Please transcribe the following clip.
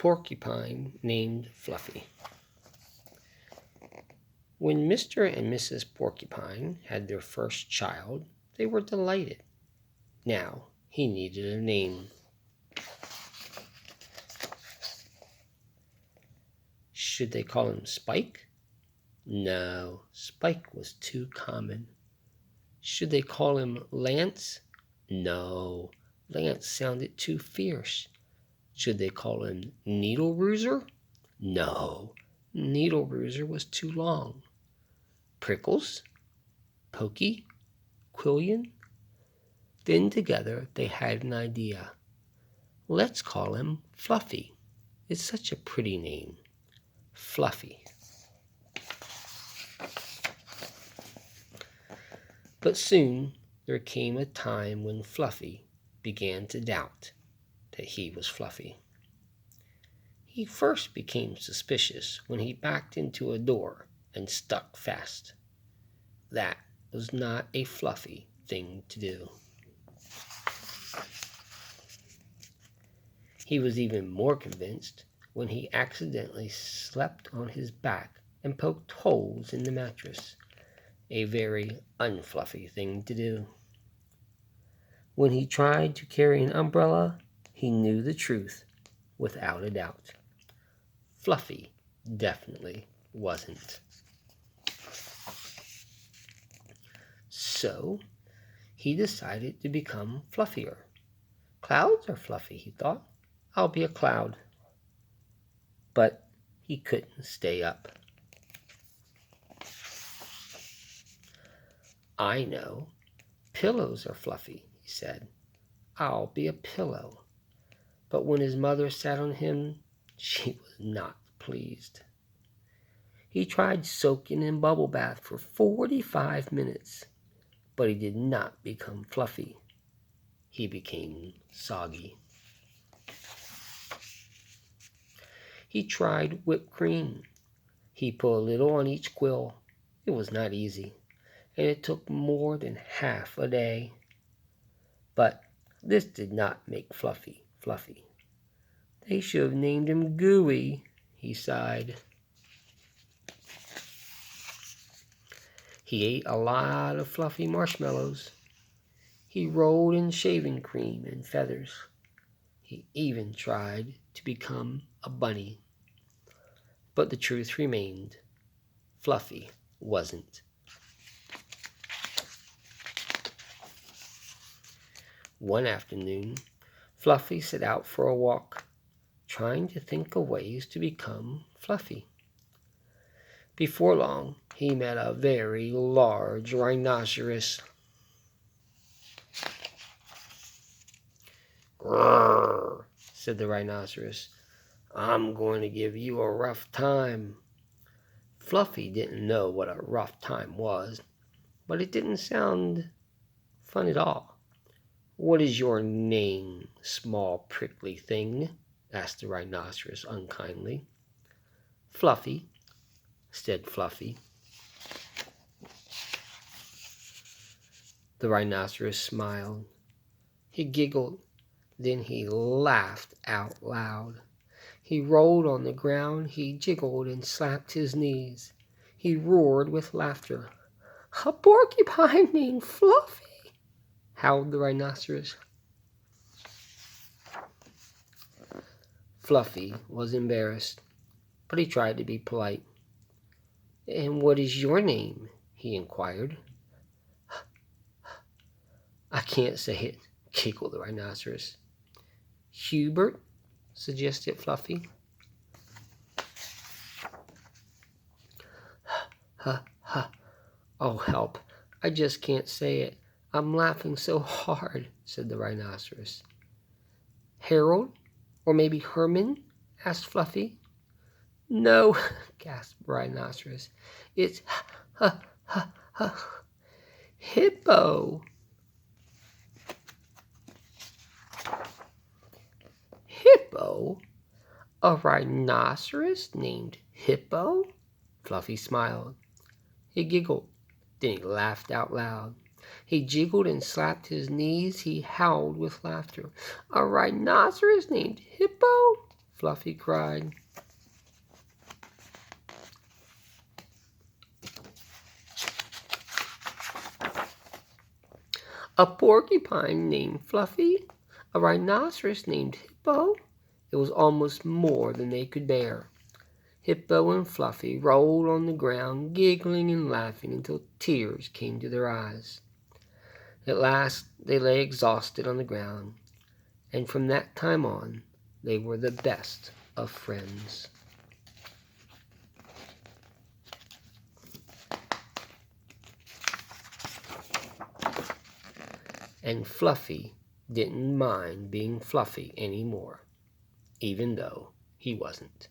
Porcupine named Fluffy. When Mr. and Mrs. Porcupine had their first child, they were delighted. Now he needed a name. Should they call him Spike? No, Spike was too common. Should they call him Lance? No, Lance sounded too fierce. Should they call him Needle Bruiser? No, Needle Bruiser was too long. Prickles? Pokey? Quillian? Then together they had an idea. Let's call him Fluffy. It's such a pretty name. Fluffy. But soon there came a time when Fluffy began to doubt that he was Fluffy. He first became suspicious when he backed into a door and stuck fast. That was not a Fluffy thing to do. He was even more convinced when he accidentally slept on his back and poked holes in the mattress. A very unfluffy thing to do. When he tried to carry an umbrella, he knew the truth without a doubt. Fluffy definitely wasn't. So he decided to become fluffier. Clouds are fluffy, he thought. I'll be a cloud. But he couldn't stay up. I know. Pillows are fluffy, he said. I'll be a pillow. But when his mother sat on him, she was not pleased. He tried soaking in bubble bath for 45 minutes, but he did not become fluffy. He became soggy. He tried whipped cream. He put a little on each quill. It was not easy, and it took more than half a day. But this did not make Fluffy fluffy. They should have named him Gooey, he sighed. He ate a lot of fluffy marshmallows. He rolled in shaving cream and feathers. He even tried to become a bunny. But the truth remained. Fluffy wasn't. One afternoon, Fluffy set out for a walk, trying to think of ways to become fluffy. Before long, he met a very large rhinoceros. "Grrr," said the rhinoceros. "I'm going to give you a rough time." Fluffy didn't know what a rough time was, but it didn't sound fun at all. "What is your name, small prickly thing?" asked the rhinoceros unkindly. "Fluffy," said Fluffy. The rhinoceros smiled. He giggled. Then he laughed out loud. He rolled on the ground. He jiggled and slapped his knees. He roared with laughter. "A porcupine named Fluffy!" howled the rhinoceros. Fluffy was embarrassed, but he tried to be polite. "And what is your name?" he inquired. "I can't say it," giggled the rhinoceros. "Hubert," suggested Fluffy. "Ha, ha. Oh, help. I just can't say it. I'm laughing so hard," said the rhinoceros. "Harold? Or maybe Herman?" asked Fluffy. "No," gasped the rhinoceros. "It's Hippo." "Hippo? A rhinoceros named Hippo?" Fluffy smiled. He giggled. Then he laughed out loud. He jiggled and slapped his knees. He howled with laughter. "A rhinoceros named Hippo?" Fluffy cried. A porcupine named Fluffy, a rhinoceros named Hippo. It was almost more than they could bear. Hippo and Fluffy rolled on the ground, giggling and laughing until tears came to their eyes. At last they lay exhausted on the ground, and from that time on they were the best of friends. And Fluffy didn't mind being Fluffy anymore, even though he wasn't.